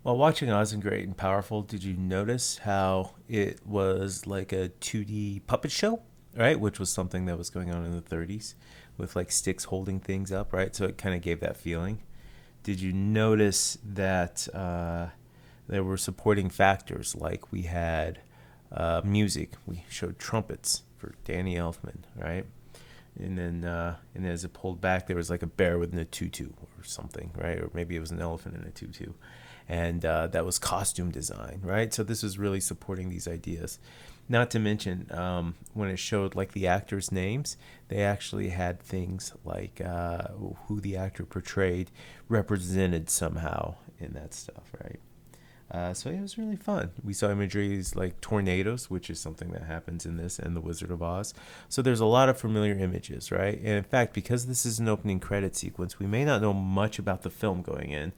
While watching Oz and Great and Powerful, did you notice how it was like a 2D puppet show, right? Which was something that was going on in the 30s with like sticks holding things up, right? So it kind of gave that feeling. Did you notice that there were supporting factors like we had music? We showed trumpets for Danny Elfman, right? And as it pulled back, there was like a bear within a tutu or something, right? Or maybe it was an elephant in a tutu, and that was costume design, right? So this was really supporting these ideas. Not to mention, when it showed like the actors' names, they actually had things like who the actor portrayed represented somehow in that stuff, right? So yeah, it was really fun. We saw imageries like tornadoes, which is something that happens in this and The Wizard of Oz. So there's a lot of familiar images, right? And in fact, because this is an opening credit sequence, we may not know much about the film going in.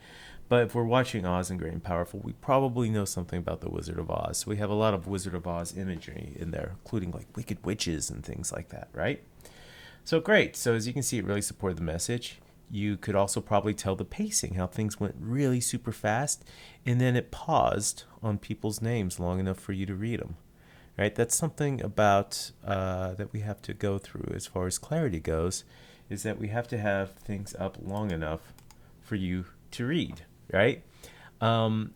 But if we're watching Oz and Great and Powerful, we probably know something about The Wizard of Oz. So we have a lot of Wizard of Oz imagery in there, including like wicked witches and things like that, right? So great. So as you can see, it really supported the message. You could also probably tell the pacing, how things went really super fast, and then it paused on people's names long enough for you to read them. Right? That's something about that we have to go through as far as clarity goes, is that we have to have things up long enough for you to read. Right? Um,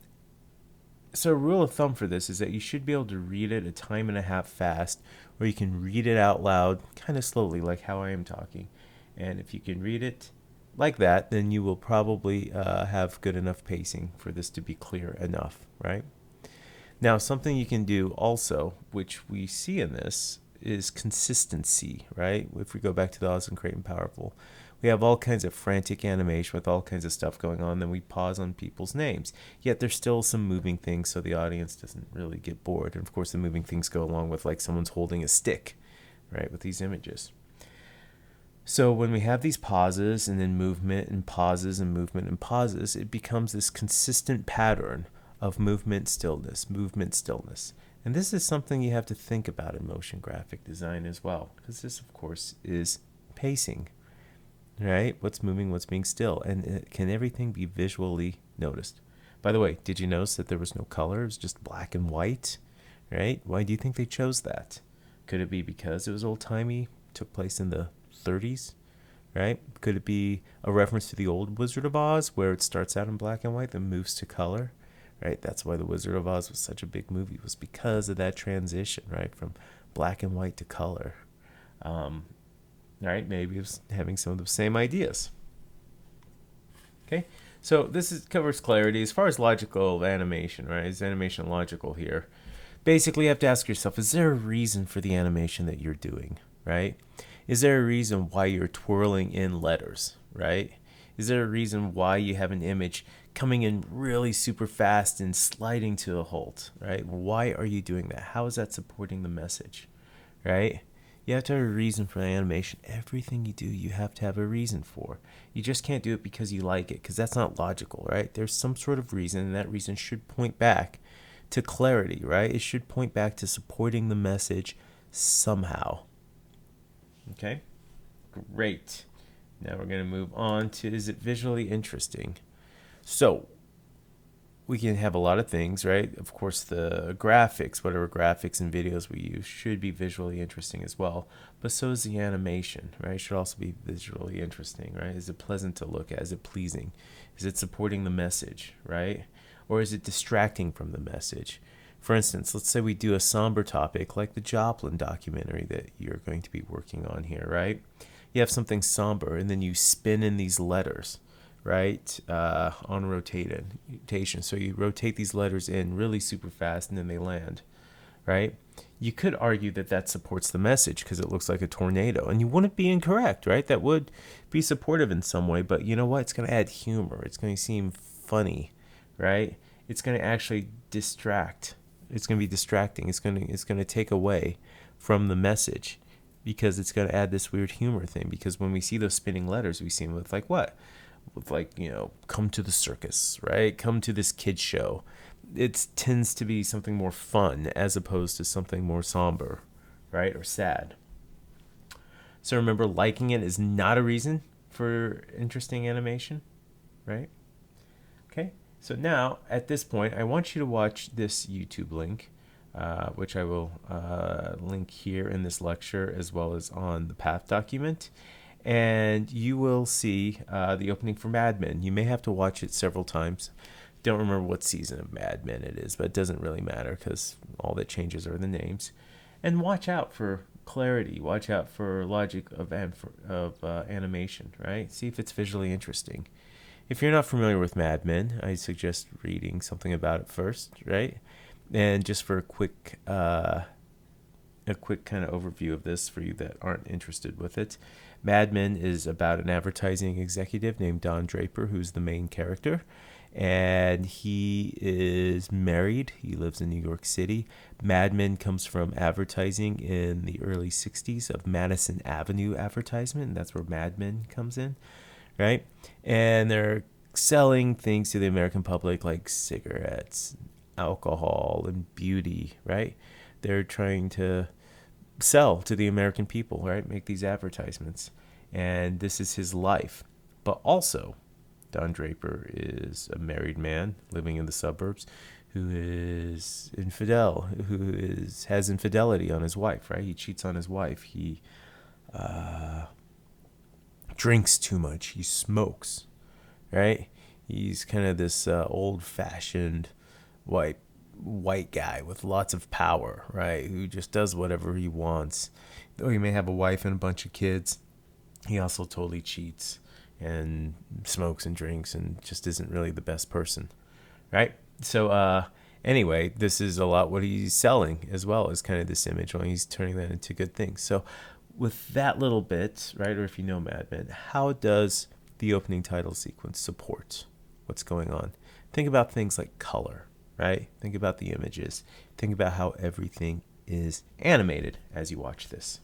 so a rule of thumb for this is that you should be able to read it a time and a half fast, or you can read it out loud kind of slowly, like how I am talking. And if you can read it like that, then you will probably have good enough pacing for this to be clear enough, right? Now, something you can do also, which we see in this, is consistency, right? If we go back to the Oz and Creighton Powerful, we have all kinds of frantic animation with all kinds of stuff going on. Then we pause on people's names. Yet there's still some moving things so the audience doesn't really get bored. And of course, the moving things go along with like someone's holding a stick, right, with these images. So when we have these pauses and then movement and pauses and movement and pauses, it becomes this consistent pattern of movement, stillness, movement, stillness. And this is something you have to think about in motion graphic design as well, because this, of course, is pacing, right? What's moving, what's being still, and can everything be visually noticed? By the way, did you notice that there was no color? It was just black and white, right? Why do you think they chose that? Could it be because it was old timey, took place in the 30s, right? Could it be a reference to the old Wizard of Oz where it starts out in black and white, then moves to color, right? That's why the Wizard of Oz was such a big movie, was because of that transition, right, from black and white to color. Um, right? Maybe it's having some of the same ideas. Okay, so covers clarity as far as logical animation, right? Is animation logical here? Basically, you have to ask yourself: is there a reason for the animation that you're doing, right? Is there a reason why you're twirling in letters, right? Is there a reason why you have an image coming in really super fast and sliding to a halt, right? Why are you doing that? How is that supporting the message, right? You have to have a reason for the animation. Everything you do, you have to have a reason for. You just can't do it because you like it, because that's not logical, right? There's some sort of reason, and that reason should point back to clarity, right? It should point back to supporting the message somehow. Okay? Great. Now we're going to move on to, is it visually interesting? So, we can have a lot of things, right? Of course, the graphics, whatever graphics and videos we use, should be visually interesting as well. But so is the animation, right? It should also be visually interesting, right? Is it pleasant to look at? Is it pleasing? Is it supporting the message, right? Or is it distracting from the message? For instance, let's say we do a somber topic like the Joplin documentary that you're going to be working on here, right? You have something somber and then you spin in these letters, right, on rotation. So you rotate these letters in really super fast and then they land, right? You could argue that that supports the message because it looks like a tornado, and you wouldn't be incorrect, right? That would be supportive in some way, but you know what? It's going to add humor. It's going to seem funny, right? It's going to actually distract. It's going to be distracting. It's going to take away from the message because it's going to add this weird humor thing. Because when we see those spinning letters, we see them with like what? With like, come to the circus, right? Come to this kid show. It tends to be something more fun as opposed to something more somber, right? Or sad. So remember, liking it is not a reason for interesting animation, right? Okay. So now, at this point, I want you to watch this YouTube link, which I will link here in this lecture as well as on the Path document. And you will see the opening for Mad Men. You may have to watch it several times. Don't remember what season of Mad Men it is, but it doesn't really matter because all that changes are the names. And watch out for clarity. Watch out for logic of animation, right? See if it's visually interesting. If you're not familiar with Mad Men, I suggest reading something about it first, right? And just for a quick kind of overview of this for you that aren't interested with it, Mad Men is about an advertising executive named Don Draper, who's the main character. And he is married. He lives in New York City. Mad Men comes from advertising in the early 60s of Madison Avenue advertisement. And that's where Mad Men comes in, right? And they're selling things to the American public like cigarettes, alcohol, and beauty, right? They're trying to sell to the American people, right? Make these advertisements. And this is his life. But also, Don Draper is a married man living in the suburbs who is has infidelity on his wife, right? He cheats on his wife. He drinks too much. He smokes, right? He's kind of this old-fashioned white guy with lots of power, right? Who just does whatever he wants. Though he may have a wife and a bunch of kids, he also totally cheats and smokes and drinks and just isn't really the best person, right? So anyway, this is a lot what he's selling as well as kind of this image when he's turning that into good things. So with that little bit, right, or if you know Mad Men, how does the opening title sequence support what's going on? Think about things like color, right? Think about the images. Think about how everything is animated as you watch this.